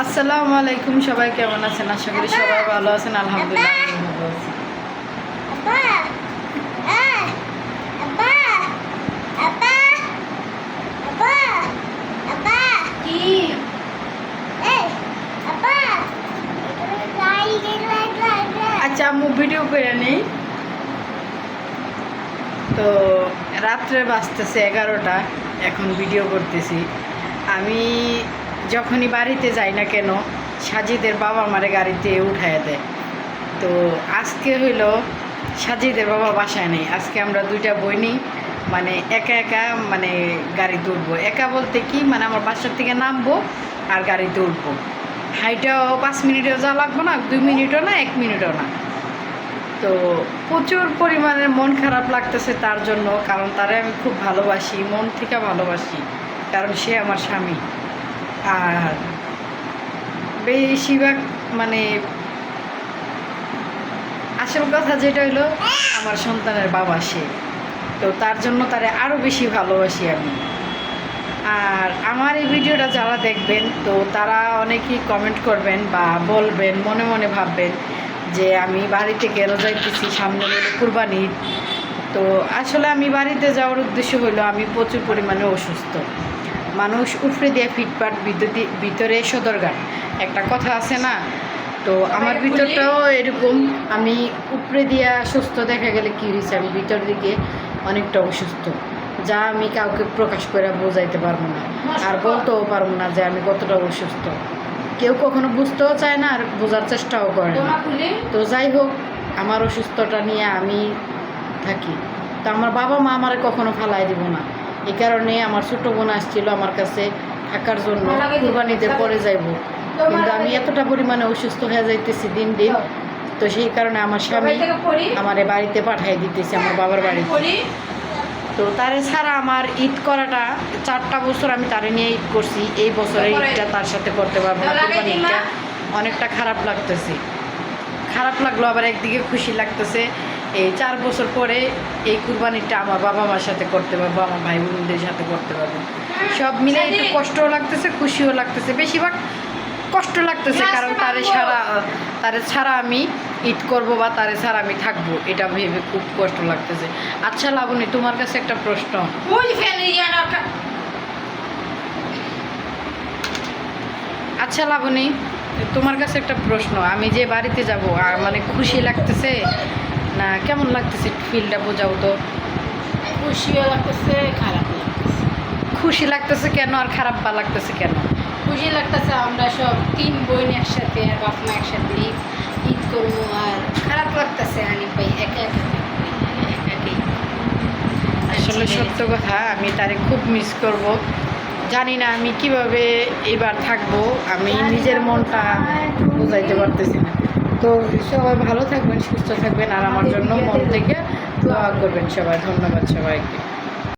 আসসালামু আলাইকুম, সবাই কেমন আছেন? আশা করি সবাই ভালো আছেন। আলহামদুলিল্লাহ আমি ভালো আছি। আচ্ছা আম্মু ভিডিও করে নেই তো। রাত্রে বাজতেছে 11টা, এখন ভিডিও করতেছি। আমি যখনই বাড়িতে যাই না কেন, সাজিদের বাবা আমারে গাড়িতে উঠায় দেয়। তো আজকে হইল সাজিদের বাবা বাসায় নেই। আজকে আমরা দুইটা বইনি, মানে একা একা মানে গাড়িতে উঠবো। একা বলতে কি, মানে আমার বাসার থেকে নামবো আর গাড়িতে উঠবো। হাইটাও 5 মিনিটেও যা লাগবো না, 2 মিনিটও না, 1 মিনিটও না। তো প্রচুর পরিমাণে মন খারাপ লাগতেছে তার জন্য, কারণ তারে আমি খুব ভালোবাসি, মন থেকে ভালোবাসি, কারণ সে আমার স্বামী। আর বেশিরভাগ মানে আসল কথা যেটা হইলো, আমার সন্তানের বাবা সে। তো তার জন্য তারে আরও বেশি ভালোবাসি আমি। আর আমার এই ভিডিওটা যারা দেখবেন, তো তারা অনেকেই কমেন্ট করবেন বা বলবেন, মনে মনে ভাববেন যে আমি বাড়িতে কেন যাইতেছি, সামনে হলো কুরবানি। তো আসলে আমি বাড়িতে যাওয়ার উদ্দেশ্য হলো, আমি প্রচুর পরিমাণে অসুস্থ মানুষ। উপরে দিয়ে ফিটপাট, ভিতরে সদরঘাট, একটা কথা আছে না? তো আমার ভিতরটাও এরকম। আমি উপরে দিয়া সুস্থ দেখা গেলে কী হয়েছে, আমি ভিতর দিকে অনেকটা অসুস্থ, যা আমি কাউকে প্রকাশ করে বোঝাইতে পারবো না, আর বলতেও পারবো না যে আমি কতটা অসুস্থ। কেউ কখনো বুঝতেও চায় না, আর বোঝার চেষ্টাও করে না। তো যাই হোক, আমার অসুস্থতা নিয়ে আমি থাকি। তো আমার বাবা মা আমার কখনো ফালাই দিব না। এই কারণে আমার ছোটো বোন আসছিল আমার কাছে থাকার জন্য, কুরবানিতে পরে যাইব। কিন্তু আমি এতটা পরিমাণে অসুস্থ হয়ে যাইতেছি দিন দিন। তো সেই কারণে আমার স্বামী আমার বাড়িতে পাঠিয়ে দিতেছে, আমার বাবার বাড়িতে। তো তারে ছাড়া আমার ঈদ করাটা 4টা বছর আমি তারে নিয়ে ঈদ করছি। এই বছরের ঈদটা তার সাথে করতে পারবো না। কুরবানি ঈদটা অনেকটা খারাপ লাগতেছে। খারাপ লাগলো, আবার একদিকে খুশি লাগতেছে। এই 4 বছর পরে এই কুরবানিটা আমার বাবা মার সাথে করতে পারবো, আমার ভাই বোনদের সাথে করতে পারবো। সব মিলে একটু কষ্টও লাগতেছে, খুশিও লাগতেছে। বেশিরভাগ কষ্ট লাগতেছে, কারণ তারে ছাড়া আমি ঈদ করবো বা তারে ছাড়া আমি থাকবো, এটা ভেবে খুব কষ্ট লাগতেছে। আচ্ছা লাবণী, তোমার কাছে একটা প্রশ্ন। আচ্ছা লাবণী, তোমার কাছে একটা প্রশ্ন। আমি যে বাড়িতে যাব, মানে খুশি লাগতেছে না কেমন লাগতেছে, ফিলটা বোঝাও তো। খুশিও লাগতেছে, খারাপ লাগতেছে। খুশি লাগতেছে কেন আর খারাপ বা লাগতেছে কেন? খুশি লাগতেছে আমরা সব 3 বোন একসাথে, আর বাপ মা একসাথে ঈদ করবো। আর খারাপ লাগতেছে হানিফ ভাই একা একা একাই। আসলে সত্য কথা, আমি তারে খুব মিস করব। জানি না আমি কিভাবে এবার থাকবো, আমি নিজের মনটা বোঝাইতে পারতেছি না। তো সবাই ভালো থাকবেন, সুস্থ থাকবেন, আর আমার জন্য মন থেকে দোয়া করবেন সবাই। ধন্যবাদ সবাইকে।